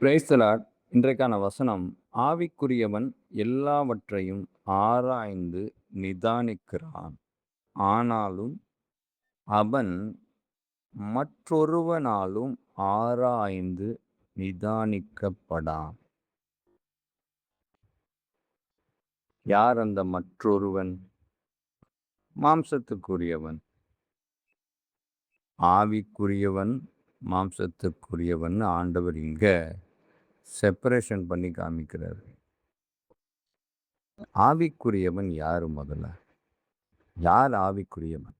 Praise the Lord. இன்றைக்கான வசனம், ஆவிக்குரியவன் எல்லாவற்றையும் ஆராய்ந்து நிதானிக்கிறான். ஆனாலும் அவன் மற்றொருவனாலும் ஆராய்ந்து நிதானிக்கப்படான். யார் அந்த மற்றொருவன்? மாம்சத்துக்குரியவன். ஆவிக்குரியவன், மாம்சத்துக்குரியவன் ஆண்டவர் இங்க செப்பரேஷன் பண்ணி காமிக்கிறார். ஆவிக்குரியவன் யாரு முதல்ல? யார் ஆவிக்குரியவன்?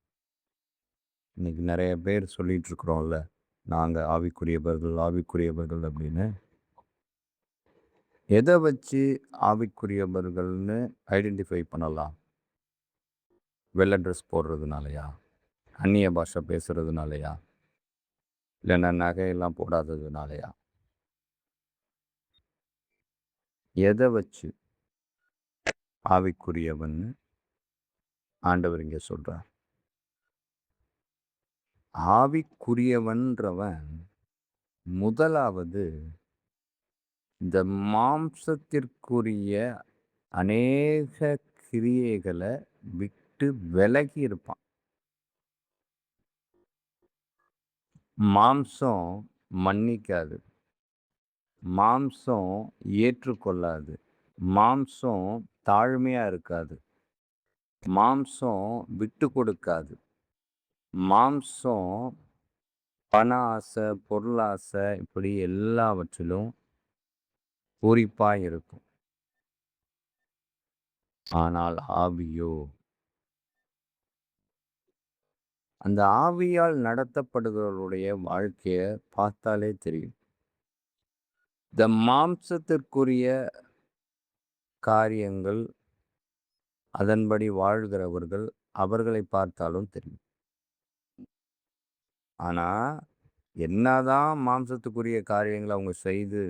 இன்னைக்கு நிறைய பேர் சொல்லிட்டு இருக்கிறோம்ல, நாங்க ஆவிக்குரியவர்கள் ஆவிக்குரியவர்கள் அப்படின்னு. எதை வச்சு ஆவிக்குரியவர்கள்னு ஐடென்டிஃபை பண்ணலாம்? வெள்ளை ட்ரெஸ் போடுறதுனாலயா? அந்நிய பாஷை பேசுறதுனாலயா? இல்லைன்னா நகையெல்லாம் போடாததுனாலயா? எதை வச்சு ஆவிக்குரியவன் ஆண்டவர் இங்க சொல்றார்? ஆவிக்குரியவன்றவன் முதலாவது இந்த மாம்சத்திற்குரிய அநேக கிரியைகளை விட்டு விலகி இருப்பான். மாம்சம் மன்னிக்காது, மாம்சம் ஏற்றுக்கொள்ளாது, மாம்சம் தாழ்மையா இருக்காது, மாம்சம் விட்டு கொடுக்காது, மாம்சம் பண ஆசை பொருளாசை இப்படி எல்லாவற்றிலும் பூரிப்பாய் இருக்கும். ஆனால் ஆவியோ, அந்த ஆவியால் நடத்தப்படுகிறவருடைய வாழ்க்கையை பார்த்தாலே தெரியும். இந்த மாம்சத்திற்குரிய காரியங்கள், அதன்படி வாழ்கிறவர்கள், அவர்களை பார்த்தாலும் தெரியும். ஆனா என்னதான் மாம்சத்துக்குரிய காரியங்களை அவங்க செய்து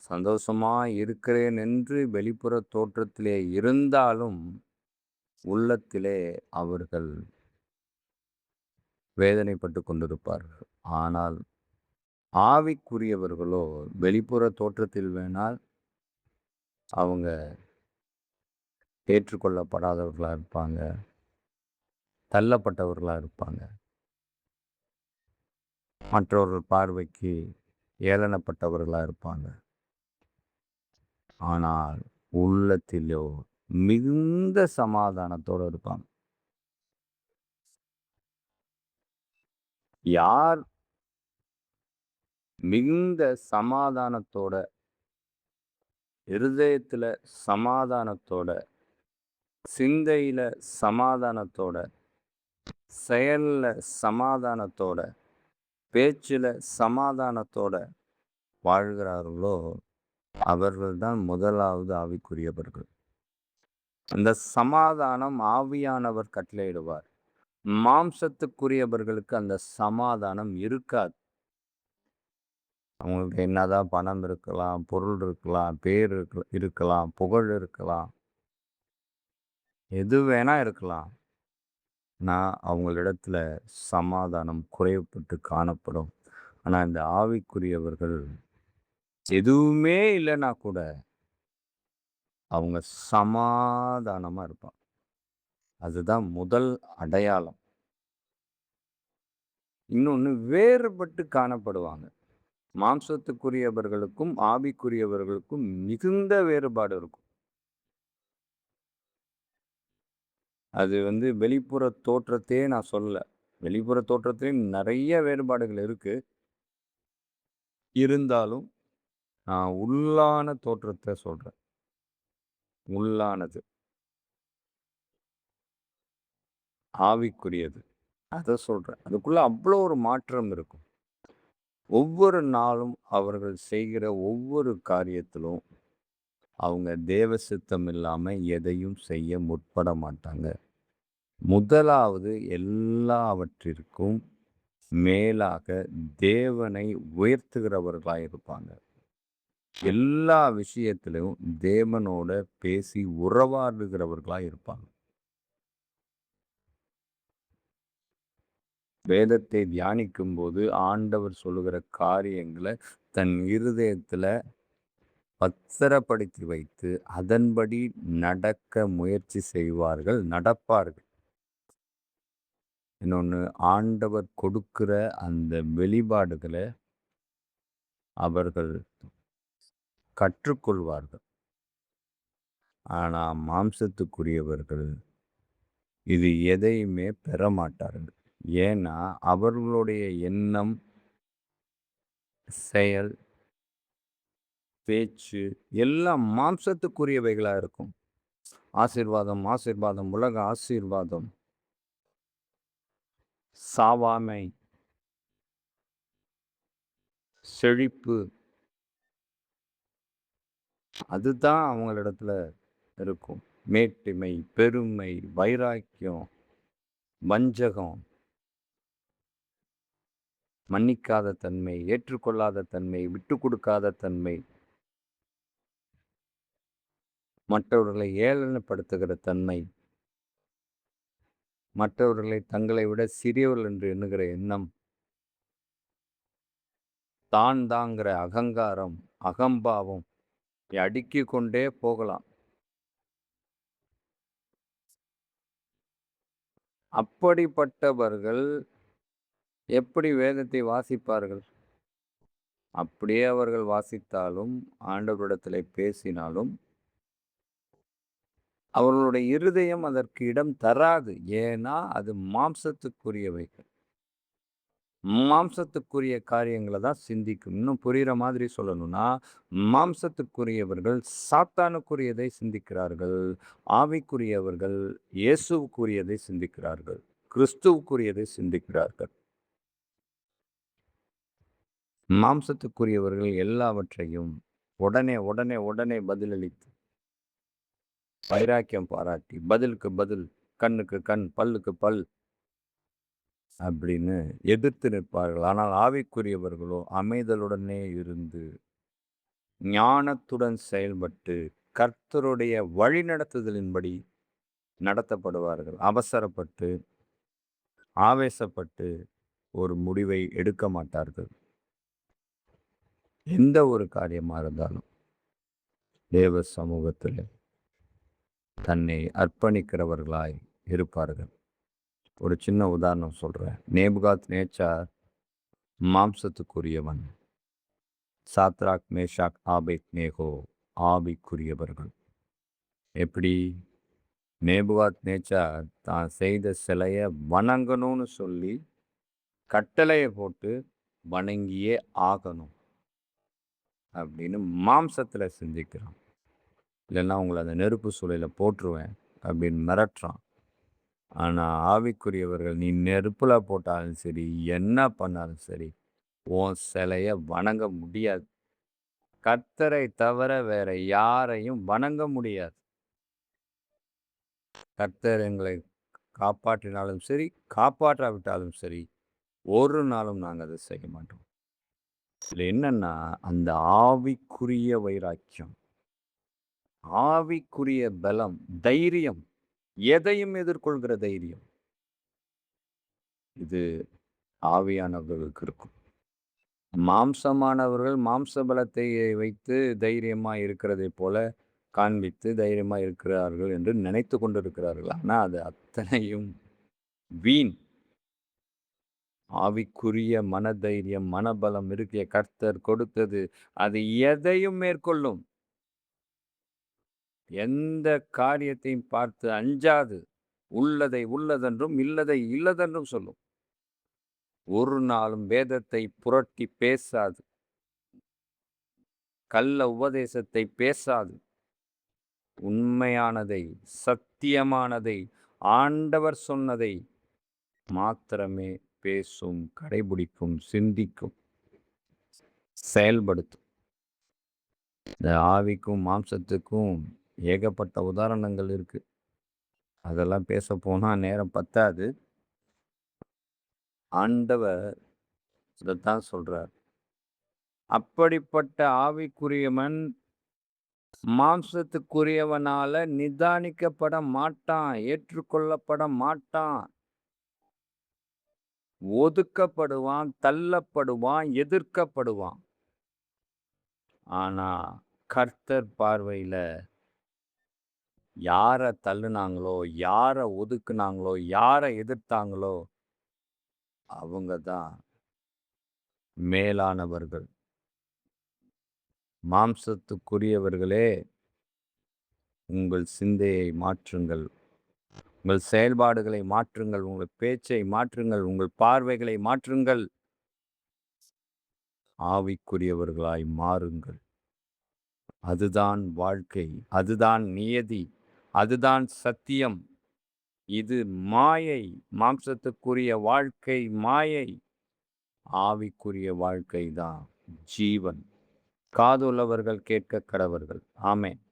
சந்தோஷமா இருக்கிறேன் என்று வெளிப்புற தோற்றத்திலே இருந்தாலும் உள்ளத்திலே அவர்கள் வேதனைப்பட்டு கொண்டிருப்பார்கள். ஆனால் ஆவிக்குரியவர்களோ வெளிப்புற தோற்றத்தில் வேணால் அவங்க ஏற்றுக்கொள்ளப்படாதவர்களா இருப்பாங்க, தள்ளப்பட்டவர்களா இருப்பாங்க, மற்றவர்கள் பார்வைக்கு ஏளனப்பட்டவர்களா இருப்பாங்க. ஆனால் உள்ளத்திலோ மிகுந்த சமாதானத்தோடு இருப்பாங்க. யார் மிகுந்த சமாதானத்தோட, இருதயத்துல சமாதானத்தோட, சிந்தையில சமாதானத்தோட, செயல்ல சமாதானத்தோட, பேச்சுல சமாதானத்தோட வாழ்கிறார்களோ அவர்கள்தான் முதலாவது ஆவிக்குரியவர்கள். அந்த சமாதானம் ஆவியானவர் கட்டளையிடுவார். மாம்சத்துக்குரியவர்களுக்கு அந்த சமாதானம் இருக்காது. அவங்களுக்கு என்னதான் பணம் இருக்கலாம், பொருள் இருக்கலாம், பேர் இருக்கலாம், புகழ் இருக்கலாம், எது வேணா இருக்கலாம். நான் அவங்களிடத்துல சமாதானம் குறைவுபட்டு காணப்படும். ஆனா இந்த ஆவிக்குரியவர்கள் எதுவுமே இல்லைன்னா கூட அவங்க சமாதானமா இருப்பாங்க. அதுதான் முதல் அடையாளம். இன்னொன்னு வேறுபட்டு காணப்படுவாங்க. மாம்சத்துக்குரியவர்களுக்கும் ஆவிக்குரியவர்களுக்கும் மிகுந்த வேறுபாடு இருக்கும். அது வெளிப்புற தோற்றத்தையே நான் சொல்லல. வெளிப்புற தோற்றத்திலேயும் நிறைய வேறுபாடுகள் இருக்கு. இருந்தாலும் நான் உள்ளான தோற்றத்தை சொல்றேன். உள்ளானது ஆவிக்குரியது அதை சொல்றேன். அதுக்குள்ள அவ்வளோ ஒரு மாற்றம் இருக்கும். ஒவ்வொரு நாளும் அவர்கள் செய்கிற ஒவ்வொரு காரியத்திலும் அவங்க தேவ சித்தம் இல்லாம எதையும் செய்ய முற்பட மாட்டாங்க. முதலாவது எல்லாவற்றிற்கும் மேலாக தேவனை உயர்த்துகிறவர்களாய் இருப்பாங்க. எல்லா விஷயத்திலும் தேவனோட பேசி உறவாடுகிறவர்களாய் இருப்பாங்க. வேதத்தை தியானிக்கும்போது ஆண்டவர் சொல்லுகிற காரியங்கள தன் இருதயத்துல பத்திரப்படுத்தி வைத்து, அதன்படி நடக்க முயற்சி செய்வார்கள், நடப்பார்கள். இன்னொன்னு, ஆண்டவர் கொடுக்கிற அந்த வெளிப்பாடுகள அவர்கள் கற்றுக்கொள்வார்கள். ஆனா மாம்சத்துக்குரியவர்கள் இது எதையுமே பெறமாட்டார்கள். ஏன்னா, அவர்களுடைய எண்ணம், செயல், பேச்சு எல்லாம் மாம்சத்துக்குரியவைகளா இருக்கும். ஆசீர்வாதம், ஆசீர்வாதம், உலக ஆசீர்வாதம், சாவாமை, செழிப்பு அதுதான் அவங்களிடத்துல இருக்கும். மேட்டிமை, பெருமை, வைராக்கியம், வஞ்சகம், மன்னிக்காத தன்மை, ஏற்றுக்கொள்ளாத தன்மை, விட்டுக் கொடுக்காத தன்மை, மற்றவர்களை ஏளனப்படுத்துகிற தன்மை, மற்றவர்களை தங்களை விட சிறியவர்கள் என்று எண்ணுகிற எண்ணம், தான் தாங்கிற அகங்காரம், அகம்பாவம் அடுக்கிக் கொண்டே போகலாம். அப்படிப்பட்டவர்கள் எப்படி வேதத்தை வாசிப்பார்கள்? அப்படியே அவர்கள் வாசித்தாலும், ஆண்டவரிடத்திலே பேசினாலும், அவர்களுடைய இருதயம் அதற்கு இடம் தராது. ஏன்னா, அது மாம்சத்துக்குரியவைகள். மாம்சத்துக்குரிய காரியங்கள தான் சிந்திக்கும். இன்னும் புரியிற மாதிரி சொல்லணும்னா, மாம்சத்துக்குரியவர்கள் சாத்தானுக்குரியதை சிந்திக்கிறார்கள். ஆவிக்குரியவர்கள் இயேசுவுக்குரியதை சிந்திக்கிறார்கள். கிறிஸ்துவுக்குரியதை சிந்திக்கிறார்கள். மாம்சத்துக்குரியவர்கள் எல்லாவற்றையும் உடனே, உடனே, உடனே பதிலளித்து, வைராக்கியம் பாராட்டி, பதிலுக்கு பதில், கண்ணுக்கு கண், பல்லுக்கு பல் அப்படின்னு எதிர்த்து நிற்பார்கள். ஆனால் ஆவிக்குரியவர்களோ அமைதலுடனே இருந்து, ஞானத்துடன் செயல்பட்டு, கர்த்தருடைய வழிநடத்துதலின்படி நடத்தப்படுவார்கள். அவசரப்பட்டு, ஆவேசப்பட்டு ஒரு முடிவை எடுக்க மாட்டார்கள். எந்த ஒரு காரியமா இருந்தாலும் தேவ சமூகத்திலே தன்னை அர்ப்பணிக்கிறவர்களாய் இருப்பார்கள். ஒரு சின்ன உதாரணம் சொல்றேன். நேபுகாத் நேச்சார் மாம்சத்துக்குரியவன். சாத்ராக், மேஷாக், ஆபேத்நேகோ ஆவிக்குரியவர்கள். எப்படி? நேபுகாத் நேச்சார் தான் செய்த சிலைய வணங்கணும்னு சொல்லி கட்டளைய போட்டு வணங்கியே ஆகணும் அப்படின்னு மாம்சத்துல சிந்திக்கிறான். இல்லைன்னா உங்களை அந்த நெருப்பு சூளையில போட்டுருவேன் அப்படின்னு மிரட்டுறான். ஆனா ஆவிக்குரியவர்கள் நீ நெருப்புல போட்டாலும் சரி, என்ன பண்ணாலும் சரி, உன் சிலைய வணங்க முடியாது. கர்த்தரை தவிர வேற யாரையும் வணங்க முடியாது. கர்த்தர் எங்களை காப்பாற்றினாலும் சரி, காப்பாற்றாவிட்டாலும் சரி, ஒரு நாளும் நாங்க அதை செய்ய மாட்டோம். இதுல என்னன்னா, அந்த ஆவிக்குரிய வைராக்கியம், ஆவிக்குரிய பலம், தைரியம், எதையும் எதிர்கொள்கிற தைரியம். இது ஆவியானவர்களுக்கு இருக்கும். மாம்சமானவர்கள் மாம்ச பலத்தை வைத்து தைரியமா இருக்கிறதைப் போல காண்பித்து தைரியமா இருக்கிறார்கள் என்று நினைத்து கொண்டிருக்கிறார்கள். ஆனா அது அத்தனையும் வீண். ஆவிக்குரிய மனதைரியம், மனபலம் இருக்கிய கர்த்தர் கொடுத்தது. அது எதையும் மேற்கொள்ளும். எந்த காரியத்தையும் பார்த்து அஞ்சாது. உள்ளதை உள்ளதென்றும், இல்லதை இல்லதென்றும் சொல்லும். ஒரு நாளும் வேதத்தை புரட்டி பேசாது. கள்ள உபதேசத்தை பேசாது. உண்மையானதை, சத்தியமானதை, ஆண்டவர் சொன்னதை மாத்திரமே பேசும், கடைபிடிக்கும், சிந்திக்கும், செயல்படுத்தும். இந்த ஆவிக்கும் மாம்சத்துக்கும் ஏகப்பட்ட உதாரணங்கள் இருக்கு. அதெல்லாம் பேச போனா நேரம் பத்தாது. ஆண்டவர் இதைத்தான் சொல்றார். அப்படிப்பட்ட ஆவிக்குரியவன் மாம்சத்துக்குரியவனால நிதானிக்கப்பட மாட்டான், ஏற்றுக்கொள்ளப்பட மாட்டான். ஒதுக்கப்படுவான், தள்ளப்படுவான், எதிர்க்கப்படுவான். ஆனா, கர்த்தர் பார்வையில யார தள்ளுனாங்களோ, யார ஒதுக்குனாங்களோ, யார எதிர்த்தாங்களோ, அவங்க தான் மேலானவர்கள். மாம்சத்துக்குரியவர்களே, உங்கள் சிந்தையை மாற்றுங்கள். உங்கள் செயல்பாடுகளை மாற்றுங்கள். உங்கள் பேச்சை மாற்றுங்கள். உங்கள் பார்வைகளை மாற்றுங்கள். ஆவிக்குரியவர்களாய் மாறுங்கள். அதுதான் வாழ்க்கை. அதுதான் நியதி. அதுதான் சத்தியம். இது மாயை. மாம்சத்துக்குரிய வாழ்க்கை மாயை. ஆவிக்குரிய வாழ்க்கை தான் ஜீவன். காதுள்ளவர்கள் கேட்க கடவர்கள். ஆமென்.